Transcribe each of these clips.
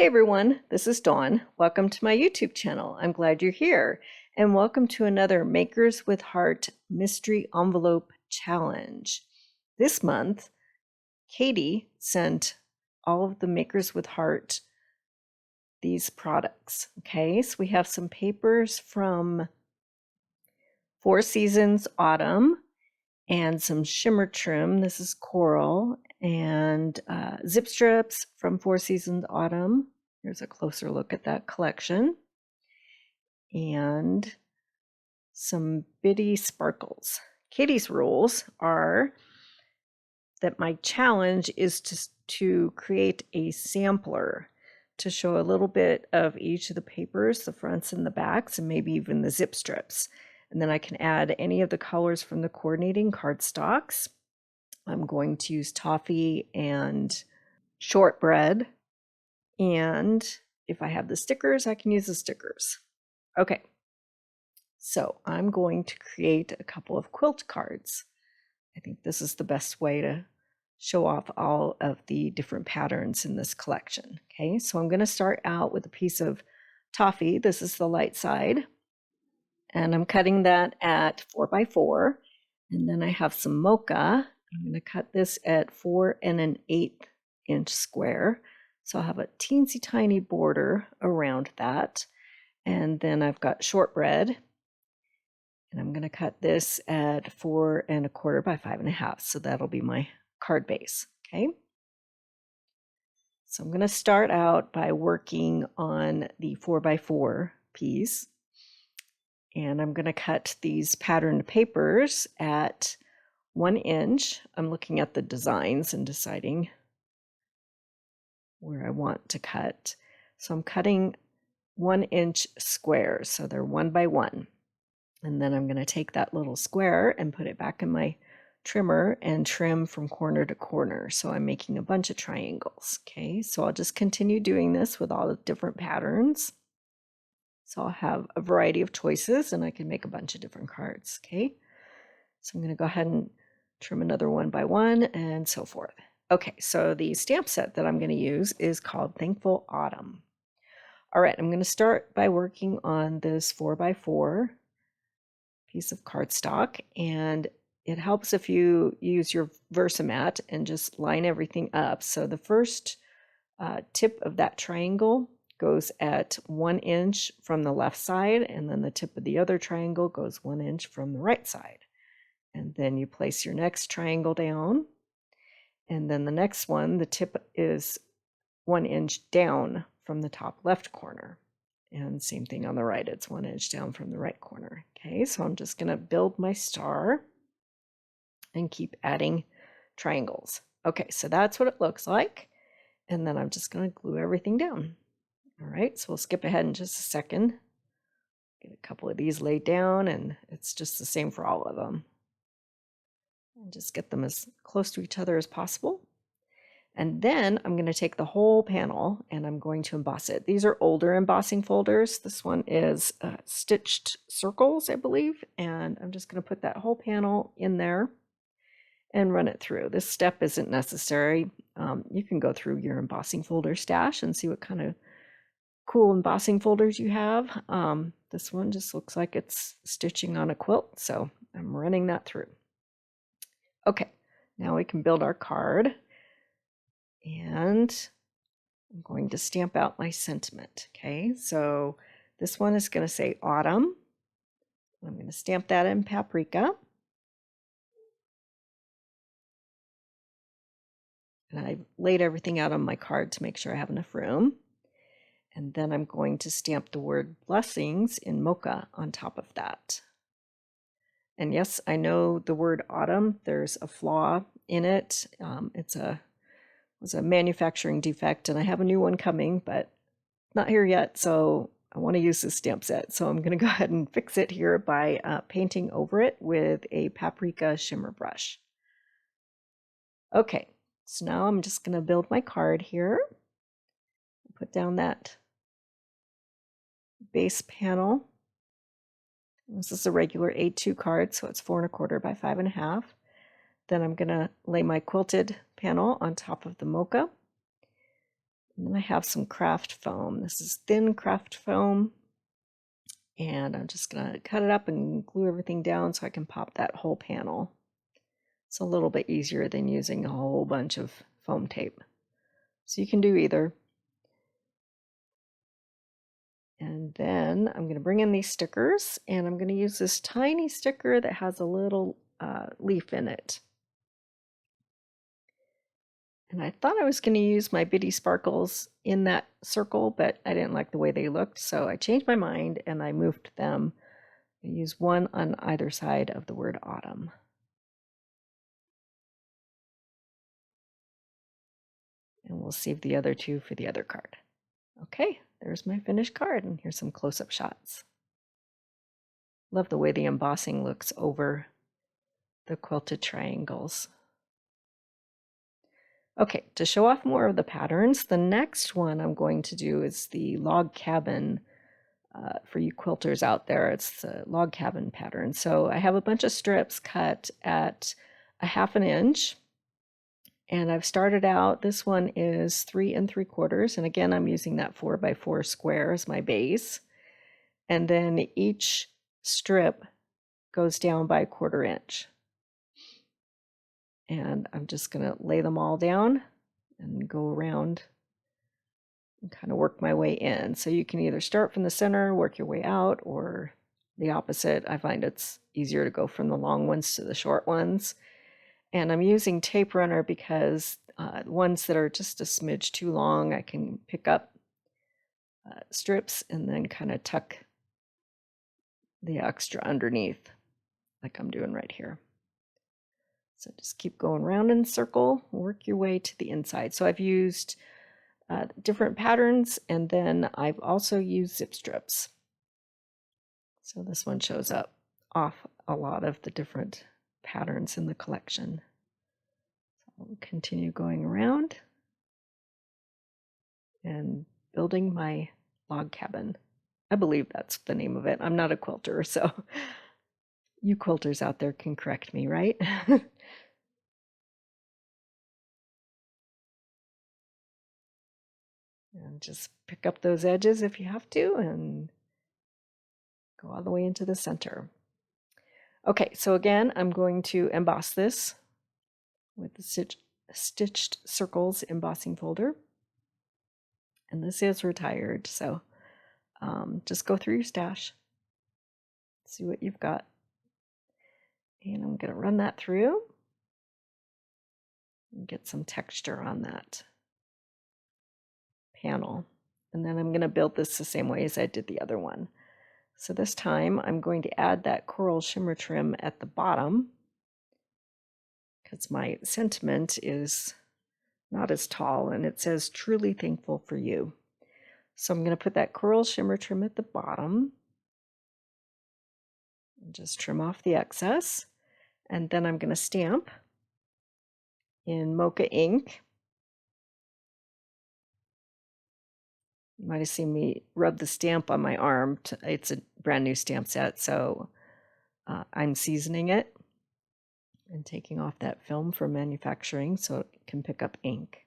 Hey everyone, this is Dawn. Welcome to my YouTube channel. I'm glad you're here. And welcome to another Makers with Heart Mystery Envelope Challenge. This month, Katie sent all of the Makers with Heart these products. Okay, so we have some papers from Four Seasons Autumn and some shimmer trim. This is coral and zip strips from Four Seasons Autumn. Here's a closer look at that collection. And some bitty sparkles. Katie's rules are that my challenge is to create a sampler to show a little bit of each of the papers, the fronts and the backs, and maybe even the zip strips. And then I can add any of the colors from the coordinating cardstocks. I'm going to use toffee and shortbread. And if I have the stickers, I can use the stickers. Okay, so I'm going to create a couple of quilt cards. I think this is the best way to show off all of the different patterns in this collection. Okay, so I'm going to start out with a piece of toffee. This is the light side. And I'm cutting that at 4x4. And then I have some mocha. I'm going to cut this at 4 1/8 inch square. So I'll have a teensy tiny border around that. And then I've got shortbread. And I'm going to cut this at 4 1/4 by 5 1/2. So that'll be my card base. Okay. So I'm going to start out by working on the 4x4 piece. And I'm going to cut these patterned papers at 1 inch. I'm looking at the designs and deciding where I want to cut. So I'm cutting 1 inch squares. So they're 1 by 1. And then I'm going to take that little square and put it back in my trimmer and trim from corner to corner. So I'm making a bunch of triangles. Okay, so I'll just continue doing this with all the different patterns. So I'll have a variety of choices and I can make a bunch of different cards. Okay, so I'm going to go ahead and trim another 1 by 1 and so forth. Okay, so the stamp set that I'm going to use is called Thankful Autumn. All right, I'm going to start by working on this 4x4 piece of cardstock, and it helps if you use your Versamat and just line everything up. So the first tip of that triangle goes at 1 inch from the left side, and then the tip of the other triangle goes 1 inch from the right side. And then you place your next triangle down, and then the next one, the tip is 1 inch down from the top left corner. And same thing on the right, it's 1 inch down from the right corner. Okay, so I'm just going to build my star and keep adding triangles. Okay, so that's what it looks like. And then I'm just going to glue everything down. All right, so we'll skip ahead in just a second. Get a couple of these laid down, and it's just the same for all of them. And just get them as close to each other as possible. And then I'm going to take the whole panel and I'm going to emboss it. These are older embossing folders. This one is stitched circles, I believe. And I'm just going to put that whole panel in there and run it through. This step isn't necessary. You can go through your embossing folder stash and see what kind of cool embossing folders you have. This one just looks like it's stitching on a quilt. So I'm running that through. Okay, now we can build our card. And I'm going to stamp out my sentiment. Okay, so this one is going to say autumn. I'm going to stamp that in paprika. And I've laid everything out on my card to make sure I have enough room. And then I'm going to stamp the word blessings in mocha on top of that. And yes, I know the word autumn, there's a flaw in it. It was a manufacturing defect, and I have a new one coming, but not here yet, so I want to use this stamp set. So I'm going to go ahead and fix it here by painting over it with a paprika shimmer brush. Okay, so now I'm just going to build my card here. Put down that base panel. This is a regular A2 card, so it's 4 1/4 by 5 1/2. Then I'm going to lay my quilted panel on top of the mocha. And then I have some craft foam. This is thin craft foam. And I'm just going to cut it up and glue everything down so I can pop that whole panel. It's a little bit easier than using a whole bunch of foam tape. So you can do either. And then I'm going to bring in these stickers, and I'm going to use this tiny sticker that has a little leaf in it. And I thought I was going to use my Bitty Sparkles in that circle, but I didn't like the way they looked, so I changed my mind and I moved them. I use one on either side of the word autumn. And we'll save the other two for the other card. Okay, there's my finished card, and here's some close-up shots. Love the way the embossing looks over the quilted triangles. Okay, to show off more of the patterns, the next one I'm going to do is the log cabin. For you quilters out there, it's the log cabin pattern. So I have a bunch of strips cut at 1/2 inch. And I've started out, this one is 3 3/4. And again, I'm using that 4x4 square as my base. And then each strip goes down by 1/4 inch. And I'm just going to lay them all down and go around and kind of work my way in. So you can either start from the center, work your way out, or the opposite. I find it's easier to go from the long ones to the short ones. And I'm using Tape Runner because ones that are just a smidge too long, I can pick up strips and then kind of tuck the extra underneath, like I'm doing right here. So just keep going round in a circle, work your way to the inside. So I've used different patterns, and then I've also used zip strips. So this one shows up off a lot of the different patterns in the collection. So I'll continue going around and building my log cabin. I believe that's the name of it. I'm not a quilter, so you quilters out there can correct me, right? And just pick up those edges if you have to and go all the way into the center. Okay, so again, I'm going to emboss this with the stitched circles embossing folder. And this is retired, so just go through your stash, see what you've got. And I'm going to run that through and get some texture on that panel. And then I'm going to build this the same way as I did the other one. So this time I'm going to add that coral shimmer trim at the bottom because my sentiment is not as tall and it says truly thankful for you. So I'm going to put that coral shimmer trim at the bottom and just trim off the excess. And then I'm going to stamp in Mocha ink. You might have seen me rub the stamp on my arm. It's a brand new stamp set, so I'm seasoning it and taking off that film from manufacturing so it can pick up ink.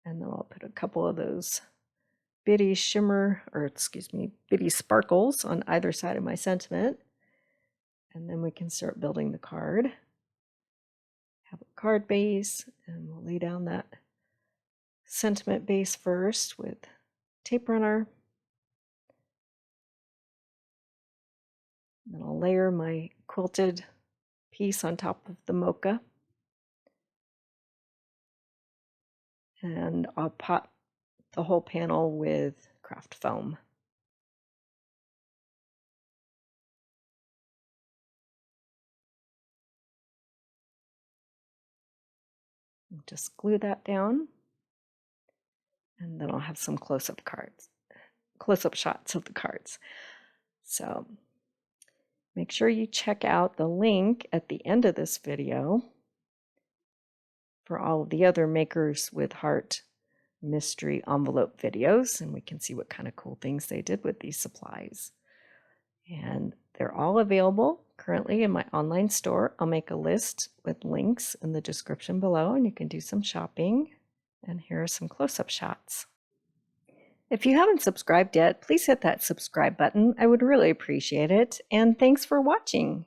And then I'll put a couple of those bitty bitty sparkles on either side of my sentiment. And then we can start building the card. Have a card base, and we'll lay down that sentiment base first with Tape Runner. Then I'll layer my quilted piece on top of the mocha. And I'll pot the whole panel with craft foam. Just glue that down. And then I'll have some close-up shots of the cards. So make sure you check out the link at the end of this video for all of the other Makers with Heart mystery envelope videos, and we can see what kind of cool things they did with these supplies. And they're all available currently in my online store. I'll make a list with links in the description below, and you can do some shopping. And here are some close-up shots. If you haven't subscribed yet, please hit that subscribe button. I would really appreciate it. And thanks for watching.